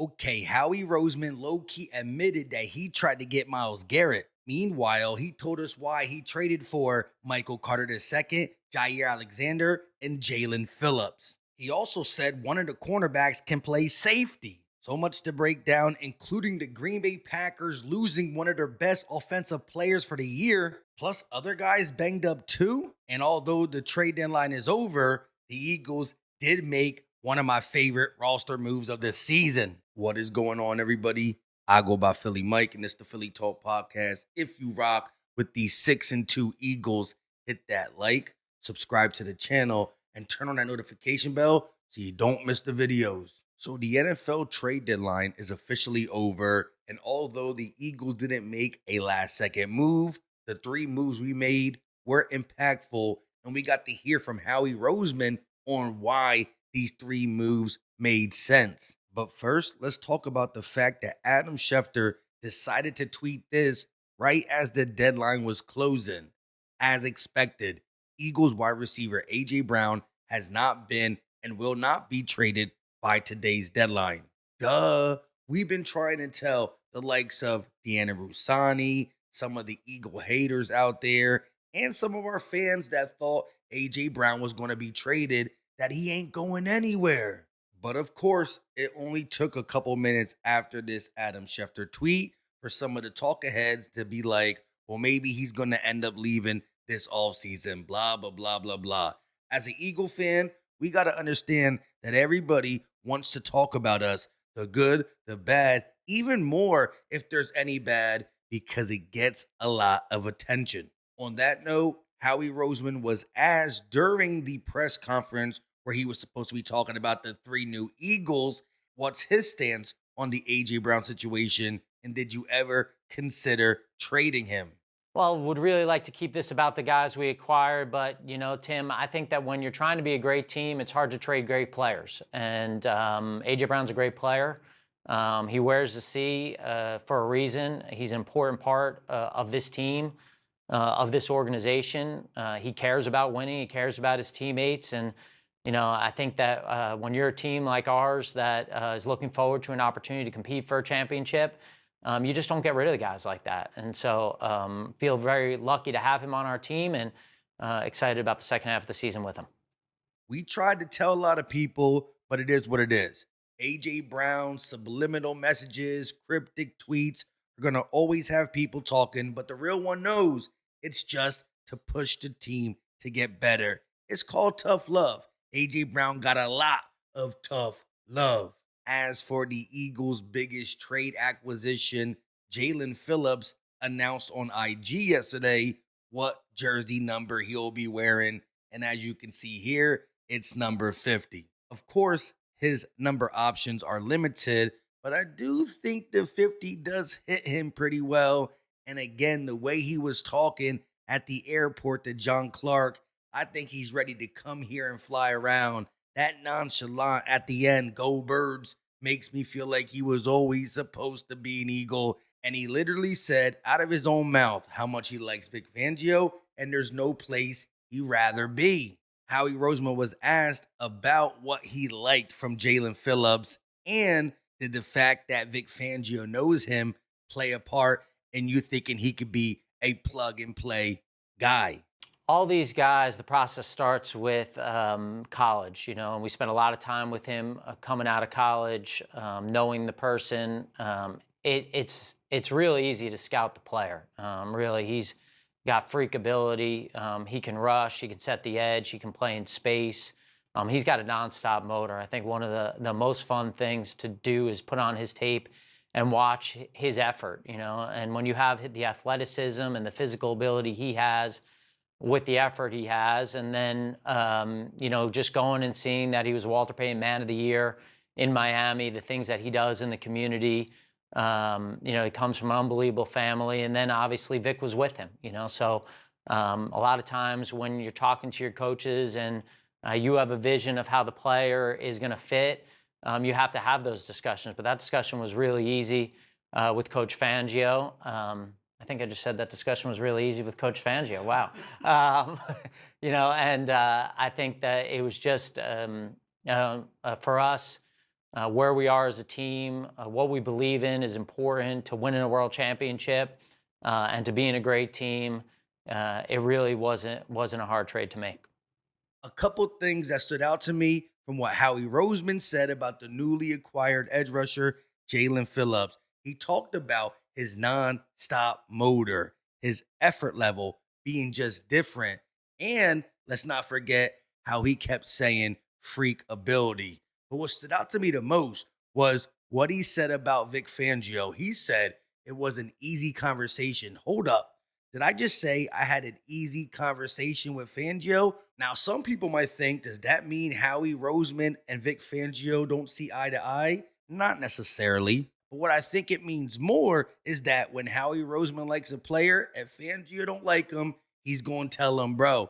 Okay, Howie Roseman low-key admitted that he tried to get Myles Garrett. Meanwhile, he told us why he traded for Michael Carter II, Jair Alexander, and Jaelan Phillips. He also said one of the cornerbacks can play safety. So much to break down, including the Green Bay Packers losing one of their best offensive players for the year, plus other guys banged up too. And although the trade deadline is over, the Eagles did make one of my favorite roster moves of this season. What is going on, everybody? I go by Philly Mike, and it's the Philly Talk Podcast. If you rock with these 6-2 Eagles, hit that like, subscribe to the channel, and turn on that notification bell so you don't miss the videos. So the NFL trade deadline is officially over, and although the Eagles didn't make a last-second move, the three moves we made were impactful, and we got to hear from Howie Roseman on why these three moves made sense. But first, let's talk about the fact that Adam Schefter decided to tweet this right as the deadline was closing. As expected, Eagles wide receiver A.J. Brown has not been and will not be traded by today's deadline. Duh. We've been trying to tell the likes of Deanna Rusani, some of the Eagle haters out there, and some of our fans that thought A.J. Brown was going to be traded that he ain't going anywhere. But of course, it only took a couple minutes after this Adam Schefter tweet for some of the talking heads to be like, well, maybe he's going to end up leaving this offseason, blah, blah, blah, blah, blah. As an Eagle fan, we got to understand that everybody wants to talk about us, the good, the bad, even more if there's any bad, because it gets a lot of attention. On that note, Howie Roseman was asked during the press conference where he was supposed to be talking about the three new Eagles, what's his stance on the A.J. Brown situation, and did you ever consider trading him? Well, would really like to keep this about the guys we acquired, but Tim, I think that when you're trying to be a great team, it's hard to trade great players. And AJ Brown's a great player. He wears the C for a reason. He's an important part of this team, of this organization. He cares about winning. He cares about his teammates, and I think that when you're a team like ours that is looking forward to an opportunity to compete for a championship, you just don't get rid of the guys like that. And so feel very lucky to have him on our team and excited about the second half of the season with him. We tried to tell a lot of people, but it is what it is. A.J. Brown's subliminal messages, cryptic tweets are going to always have people talking, but the real one knows it's just to push the team to get better. It's called tough love. A.J. Brown got a lot of tough love. As for the Eagles' biggest trade acquisition, Jaelan Phillips announced on IG yesterday what jersey number he'll be wearing. And as you can see here, it's number 50. Of course, his number options are limited, but I do think the 50 does hit him pretty well. And again, the way he was talking at the airport to John Clark, I think he's ready to come here and fly around. That nonchalant at the end, go birds, makes me feel like he was always supposed to be an Eagle. And he literally said out of his own mouth how much he likes Vic Fangio, and there's no place he'd rather be. Howie Roseman was asked about what he liked from Jaelan Phillips, and did the fact that Vic Fangio knows him play a part in you thinking he could be a plug and play guy? All these guys, the process starts with college, and we spent a lot of time with him coming out of college, knowing the person. It's really easy to scout the player. Really, he's got freak ability. He can rush. He can set the edge. He can play in space. He's got a nonstop motor. I think one of the most fun things to do is put on his tape and watch his effort. And when you have the athleticism and the physical ability he has, with the effort he has, and then just going and seeing that he was Walter Payton Man of the Year in Miami, the things that he does in the community. He comes from an unbelievable family, and then obviously Vic was with him. So a lot of times when you're talking to your coaches and you have a vision of how the player is going to fit, you have to have those discussions. But that discussion was really easy with Coach Fangio. I think I just said that discussion was really easy with Coach Fangio. Wow. And I think that it was just for us, where we are as a team, what we believe in is important to winning a world championship and to being a great team. It really wasn't a hard trade to make. A couple things that stood out to me from what Howie Roseman said about the newly acquired edge rusher, Jaelan Phillips. He talked about his non-stop motor, his effort level being just different. And let's not forget how he kept saying freak ability. But what stood out to me the most was what he said about Vic Fangio. He said it was an easy conversation. Hold up. Did I just say I had an easy conversation with Fangio? Now, some people might think, does that mean Howie Roseman and Vic Fangio don't see eye to eye? Not necessarily. But what I think it means more is that when Howie Roseman likes a player, if Fangio don't like him, he's going to tell him, bro,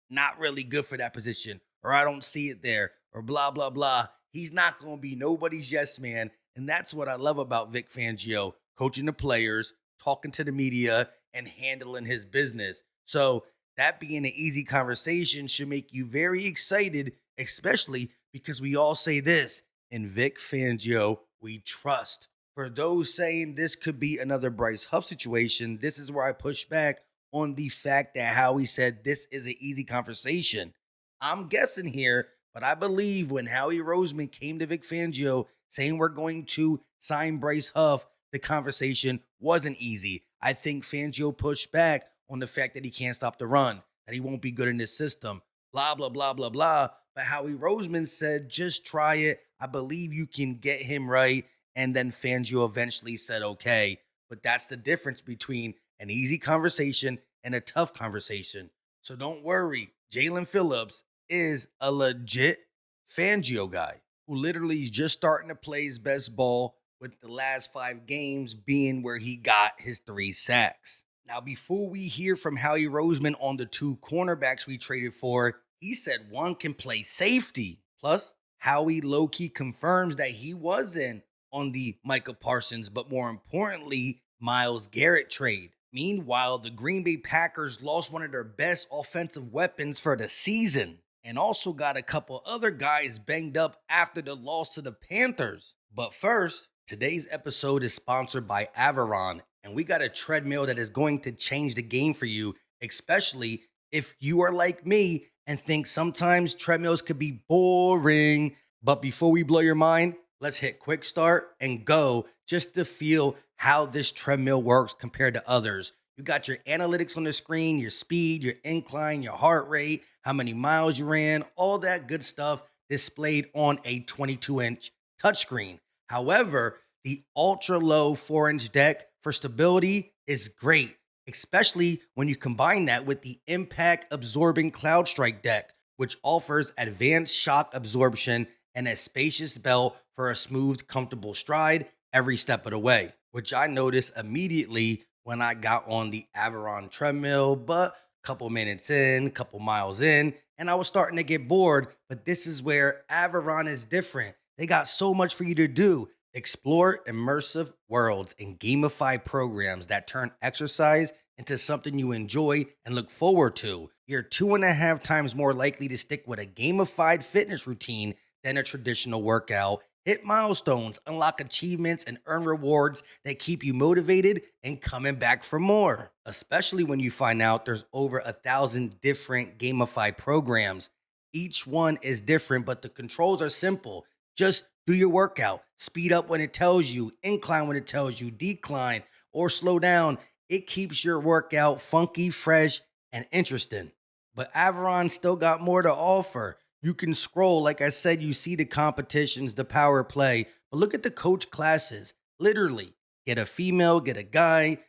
not really good for that position, or I don't see it there, or blah, blah, blah. He's not going to be nobody's yes man. And that's what I love about Vic Fangio, coaching the players, talking to the media, and handling his business. So that being an easy conversation should make you very excited, especially because we all say this: in Vic Fangio, we trust. For those saying this could be another Bryce Huff situation, this is where I push back on the fact that Howie said this is an easy conversation. I'm guessing here, but I believe when Howie Roseman came to Vic Fangio saying we're going to sign Bryce Huff, the conversation wasn't easy. I think Fangio pushed back on the fact that he can't stop the run, that he won't be good in this system, blah, blah, blah, blah, blah. But Howie Roseman said, just try it. I believe you can get him right. And then Fangio eventually said, okay. But that's the difference between an easy conversation and a tough conversation. So don't worry. Jaelan Phillips is a legit Fangio guy who literally is just starting to play his best ball, with the last 5 games being where he got his 3 sacks. Now, before we hear from Howie Roseman on the 2 cornerbacks we traded for, he said one can play safety. Plus, Howie low-key confirms that he was in on the Micah Parsons, but more importantly, Myles Garrett trade. Meanwhile, the Green Bay Packers lost one of their best offensive weapons for the season and also got a couple other guys banged up after the loss to the Panthers. But first, today's episode is sponsored by Aviron, and we got a treadmill that is going to change the game for you, especially if you are like me and think sometimes treadmills could be boring. But before we blow your mind, let's hit quick start and go just to feel how this treadmill works compared to others. You got your analytics on the screen, your speed, your incline, your heart rate, how many miles you ran, all that good stuff displayed on a 22-inch touchscreen. However, the ultra low 4-inch deck for stability is great, especially when you combine that with the impact absorbing CloudStrike deck, which offers advanced shock absorption and a spacious belt for a smooth, comfortable stride every step of the way, which I noticed immediately when I got on the Aviron treadmill. But a couple minutes in, a couple miles in, and I was starting to get bored. But this is where Aviron is different. They got so much for you to do. Explore immersive worlds and gamify programs that turn exercise into something you enjoy and look forward to. You're 2.5 times more likely to stick with a gamified fitness routine than a traditional workout. Hit milestones, unlock achievements, and earn rewards that keep you motivated and coming back for more. Especially when you find out there's over 1,000 different gamified programs. Each one is different, but the controls are simple. Just do your workout. Speed up when it tells you, incline when it tells you, decline, or slow down. It keeps your workout funky, fresh, and interesting. But Aviron still got more to offer. You can scroll, like I said, you see the competitions, the power play, but look at the coach classes. Literally, get a female, get a guy.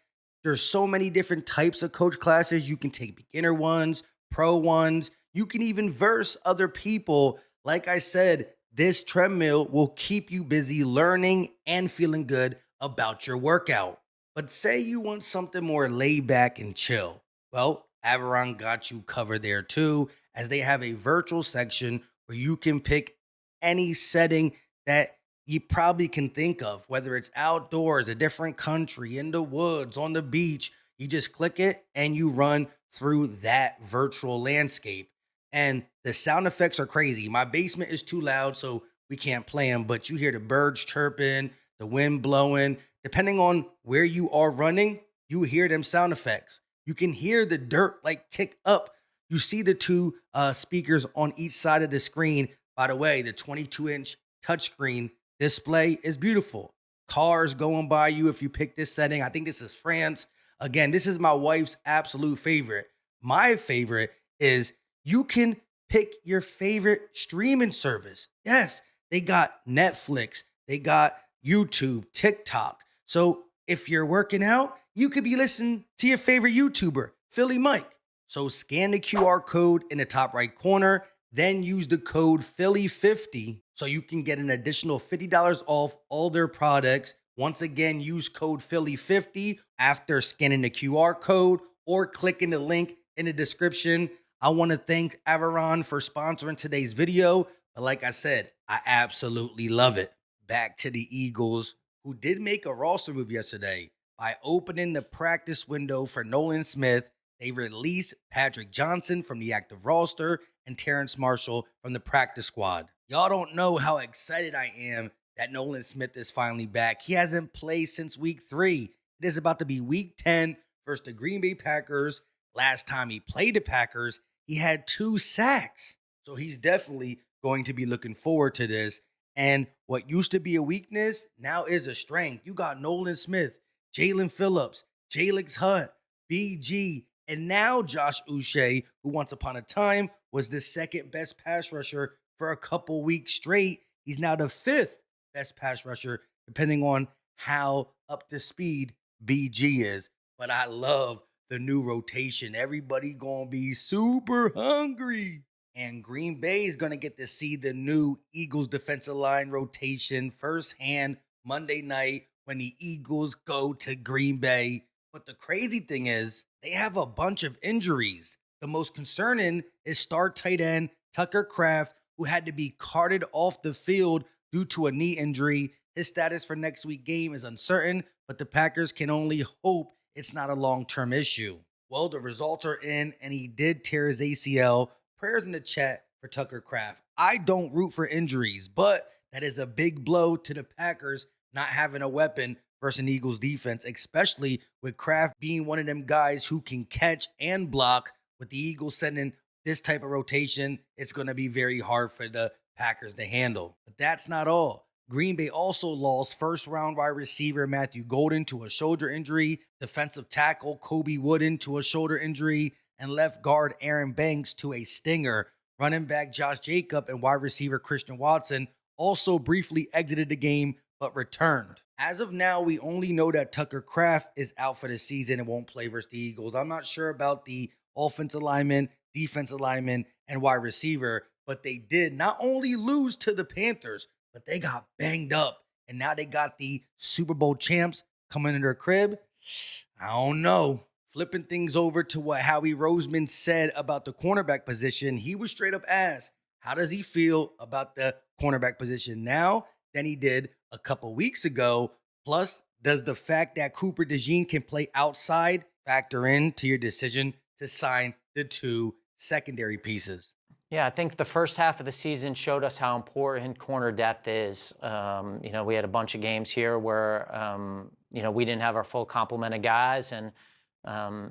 There's so many different types of coach classes. You can take beginner ones, pro ones. You can even verse other people. Like I said, this treadmill will keep you busy learning and feeling good about your workout. But say you want something more laid back and chill. Well, Aviron got you covered there too, as they have a virtual section where you can pick any setting that you probably can think of, whether it's outdoors, a different country, in the woods, on the beach. You just click it and you run through that virtual landscape. And the sound effects are crazy. My basement is too loud, so we can't play them, but you hear the birds chirping, the wind blowing. Depending on where you are running, you hear them sound effects. You can hear the dirt like kick up. You see the two speakers on each side of the screen. By the way, the 22-inch touchscreen display is beautiful. Cars going by you if you pick this setting. I think this is France. Again, this is my wife's absolute favorite. My favorite is you can pick your favorite streaming service. Yes, they got Netflix, they got YouTube, TikTok. So if you're working out, you could be listening to your favorite YouTuber, Philly Mike. So scan the QR code in the top right corner, then use the code Philly50 so you can get an additional $50 off all their products. Once again, use code Philly50 after scanning the QR code or clicking the link in the description. I want to thank Aviron for sponsoring today's video. But like I said, I absolutely love it. Back to the Eagles, who did make a roster move yesterday by opening the practice window for Nolan Smith. They released Patrick Johnson from the active roster and Terrence Marshall from the practice squad. Y'all don't know how excited I am that Nolan Smith is finally back. He hasn't played since week 3. It is about to be week 10 versus the Green Bay Packers. Last time he played the Packers, he had 2 sacks. So he's definitely going to be looking forward to this. And what used to be a weakness now is a strength. You got Nolan Smith, Jaelan Phillips, Jalix Hunt, BG, and now Josh Uche, who once upon a time was the second best pass rusher for a couple weeks straight. He's now the 5th best pass rusher, depending on how up to speed BG is. But I love the new rotation. Everybody gonna be super hungry. And Green Bay is gonna get to see the new Eagles defensive line rotation firsthand Monday night when the Eagles go to Green Bay. But the crazy thing is, they have a bunch of injuries. The most concerning is star tight end Tucker Kraft, who had to be carted off the field due to a knee injury. His status for next week's game is uncertain, but the Packers can only hope it's not a long-term issue. Well, the results are in, and he did tear his ACL. Prayers in the chat for Tucker Kraft. I don't root for injuries, but that is a big blow to the Packers not having a weapon versus an Eagles defense, especially with Kraft being one of them guys who can catch and block. With the Eagles sending this type of rotation, it's going to be very hard for the Packers to handle. But that's not all. Green Bay also lost first-round wide receiver Matthew Golden to a shoulder injury, defensive tackle Kobe Wooden to a shoulder injury, and left guard Aaron Banks to a stinger. Running back Josh Jacob and wide receiver Christian Watson also briefly exited the game but returned. As of now, we only know that Tucker Kraft is out for the season and won't play versus the Eagles. I'm not sure about the offensive lineman, defensive lineman, and wide receiver, but they did not only lose to the Panthers, but they got banged up. And now they got the Super Bowl champs coming in their crib. I don't know. Flipping things over to what Howie Roseman said about the cornerback position, he was straight up asked, how does he feel about the cornerback position now than he did a couple weeks ago? Plus, does the fact that Cooper DeJean can play outside factor into your decision to sign the 2 secondary pieces? Yeah, I think the first half of the season showed us how important corner depth is. We had a bunch of games here where, we didn't have our full complement of guys, and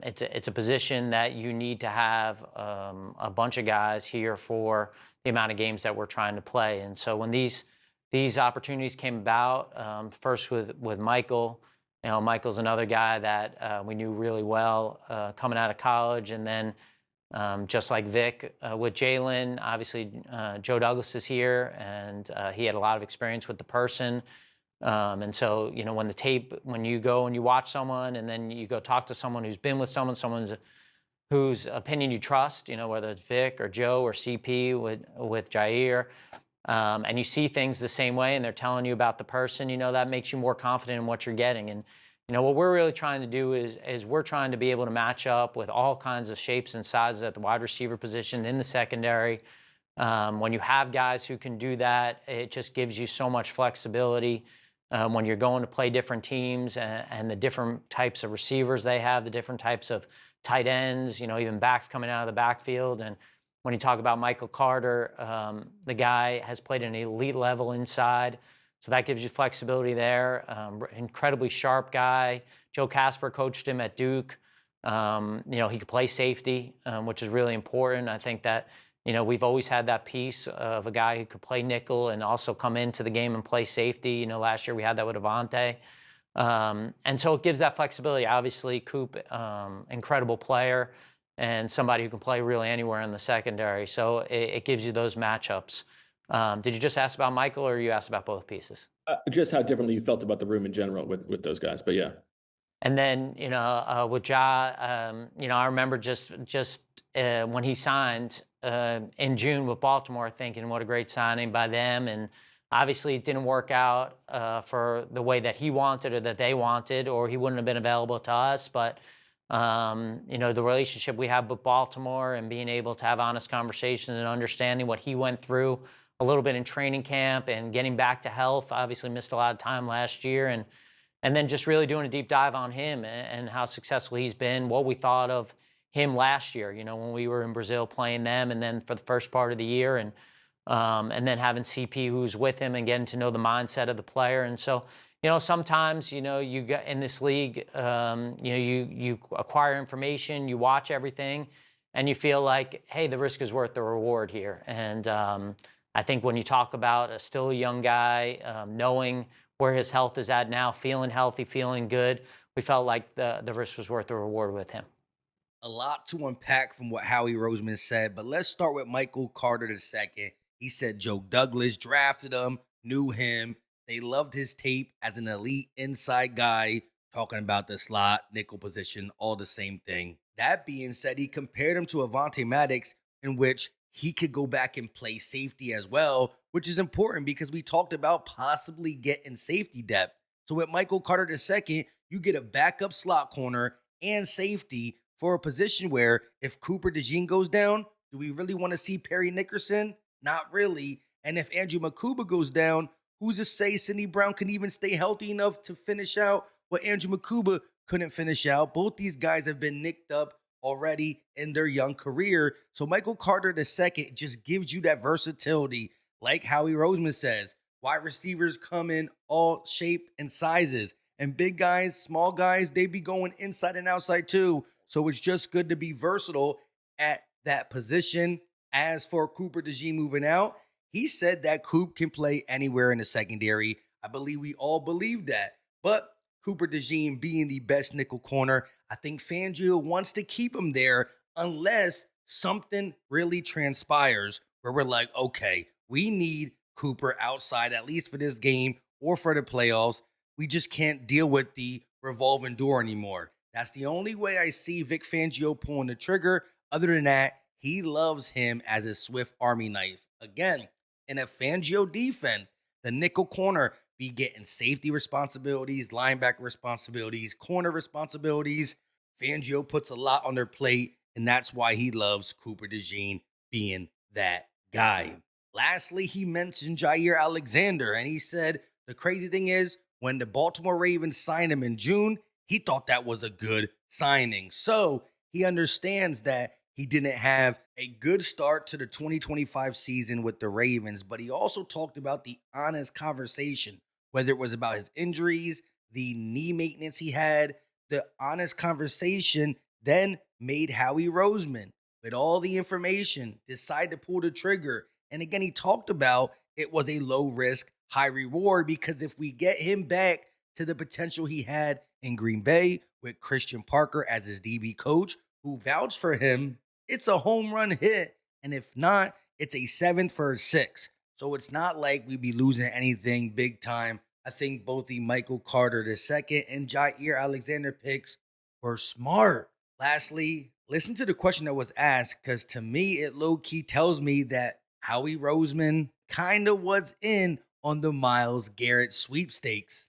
it's a position that you need to have a bunch of guys here for the amount of games that we're trying to play. And so when these opportunities came about, first with Michael, Michael's another guy that we knew really well coming out of college, and then just like Vic with Jaelan, obviously Joe Douglas is here, and he had a lot of experience with the person. And so, when you go and you watch someone and then you go talk to someone who's been with someone whose opinion you trust, whether it's Vic or Joe or CP with Jair, and you see things the same way and they're telling you about the person, that makes you more confident in what you're getting. And what we're really trying to do is we're trying to be able to match up with all kinds of shapes and sizes at the wide receiver position in the secondary. When you have guys who can do that, it just gives you so much flexibility. When you're going to play different teams and the different types of receivers they have, the different types of tight ends, even backs coming out of the backfield. And When you talk about Michael Carter, the guy has played an elite level inside, so that gives you flexibility there. Incredibly sharp guy. Joe Casper coached him at Duke. He could play safety, which is really important. I think that, we've always had that piece of a guy who could play nickel and also come into the game and play safety. Last year we had that with Avante. And so it gives that flexibility. Obviously, Coop, incredible player and somebody who can play really anywhere in the secondary. So it gives you those matchups. Did you just ask about Michael, or you asked about both pieces? Just how differently you felt about the room in general with those guys, but yeah. And then, with Ja, I remember just when he signed in June with Baltimore, thinking what a great signing by them. And obviously, it didn't work out for the way that he wanted or that they wanted, or he wouldn't have been available to us. But the relationship we have with Baltimore and being able to have honest conversations and understanding what he went through a little bit in training camp and getting back to health. Obviously, missed a lot of time last year, and then just really doing a deep dive on him and how successful he's been, what we thought of him last year, when we were in Brazil playing them, and then for the first part of the year, and then having CP who's with him and getting to know the mindset of the player. And so, sometimes, you get in this league, you acquire information, you watch everything, and you feel like, hey, the risk is worth the reward here. And I think when you talk about still a young guy, knowing where his health is at now, feeling healthy, feeling good, we felt like the risk was worth the reward with him. A lot to unpack from what Howie Roseman said, but let's start with Michael Carter II. He said Joe Douglas drafted him, knew him. They loved his tape as an elite inside guy, talking about the slot, nickel position, all the same thing. That being said, he compared him to Avante Maddox, in which he could go back and play safety as well, which is important because we talked about possibly getting safety depth. So with Michael Carter II, you get a backup slot corner and safety for a position where if Cooper DeJean goes down, do we really want to see Perry Nickerson? Not really. And if Andrew Makuba goes down, who's to say Sidney Brown can even stay healthy enough to finish out what Andrew Makuba couldn't finish out? Both these guys have been nicked up already in their young career. So Michael Carter II just gives you that versatility. Like Howie Roseman says, wide receivers come in all shape and sizes. And big guys, small guys, they be going inside and outside too. So it's just good to be versatile at that position. As for Cooper DeJean moving out, he said that Coop can play anywhere in the secondary. I believe we all believe that. But Cooper DeJean being the best nickel corner, I think Fangio wants to keep him there unless something really transpires where we're like, okay, we need Cooper outside, at least for this game or for the playoffs. We just can't deal with the revolving door anymore. That's the only way I see Vic Fangio pulling the trigger. Other than that, he loves him as a Swift Army knife. Again, in a Fangio defense, the nickel corner be getting safety responsibilities, linebacker responsibilities, corner responsibilities. Fangio puts a lot on their plate, and that's why he loves Cooper DeJean being that guy. Lastly, he mentioned Jair Alexander, and he said the crazy thing is when the Baltimore Ravens signed him in June, he thought that was a good signing. So he understands that he didn't have a good start to the 2025 season with the Ravens, but he also talked about the honest conversation, whether it was about his injuries, the knee maintenance he had. The honest conversation then made Howie Roseman, with all the information, decide to pull the trigger. And again, he talked about it was a low risk, high reward, because if we get him back to the potential he had in Green Bay with Christian Parker as his DB coach, who vouched for him, it's a home run hit. And if not, it's a 7th for a 6. So it's not like we'd be losing anything big time. I think both the Michael Carter II and Jair Alexander picks were smart. Lastly, listen to the question that was asked, because to me, it low-key tells me that Howie Roseman kind of was in on the Myles Garrett sweepstakes.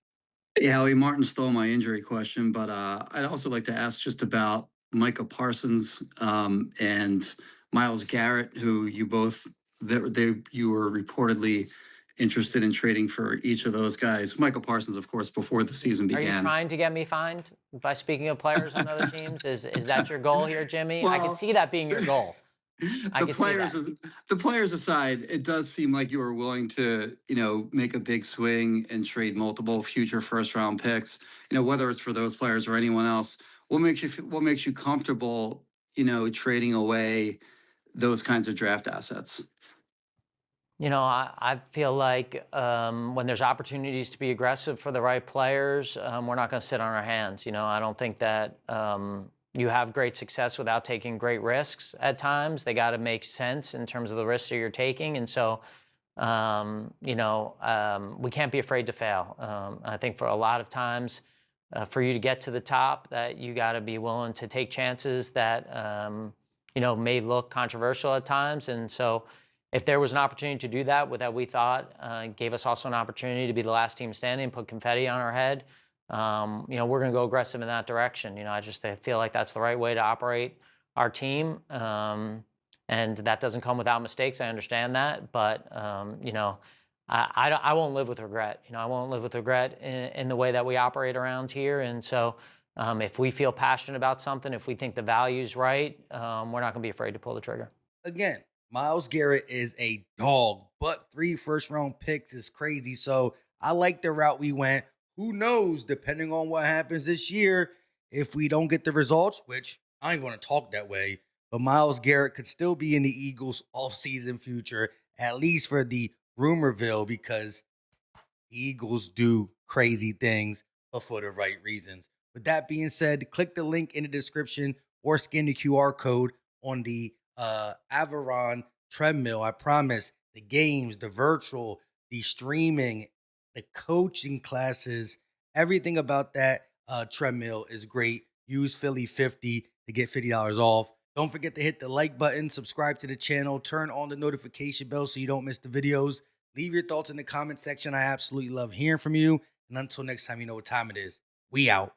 Yeah, Howie Martin stole my injury question, but I'd also like to ask just about Micah Parsons and Myles Garrett, who you both you were reportedly interested in trading for each of those guys. Michael Parsons, of course, before the season Are you began. trying to get me fined by speaking of players on other teams? Is that your goal here, Jimmy? I can Well, see that being your goal. I The can see players, that. the players aside, it does seem like you were willing to, make a big swing and trade multiple future first round picks. Whether it's for those players or anyone else. What makes you comfortable, trading away those kinds of draft assets? I feel like when there's opportunities to be aggressive for the right players, we're not going to sit on our hands. I don't think that you have great success without taking great risks at times. They got to make sense in terms of the risks that you're taking. And so, we can't be afraid to fail. I think for a lot of times, for you to get to the top, that you got to be willing to take chances that, may look controversial at times. And so, if there was an opportunity to do that, that we thought gave us also an opportunity to be the last team standing, put confetti on our head, we're going to go aggressive in that direction. I feel like that's the right way to operate our team. And that doesn't come without mistakes. I understand that. But, I won't live with regret. I won't live with regret in the way that we operate around here. And so if we feel passionate about something, if we think the value's right, we're not going to be afraid to pull the trigger. Again, Myles Garrett is a dog, but 3 first-round picks is crazy. So I like the route we went. Who knows, depending on what happens this year, if we don't get the results, which I ain't going to talk that way, but Myles Garrett could still be in the Eagles' off-season future, at least for the rumorville, because Eagles do crazy things, but for the right reasons. With that being said, click the link in the description or scan the QR code on the Aviron TreadMill. I promise the games, the virtual, the streaming, the coaching classes, everything about that TreadMill is great. Use Philly 50 to get $50 off. Don't forget to hit the like button, subscribe to the channel, turn on the notification bell so you don't miss the videos. Leave your thoughts in the comment section. I absolutely love hearing from you. And until next time, you know what time it is. We out.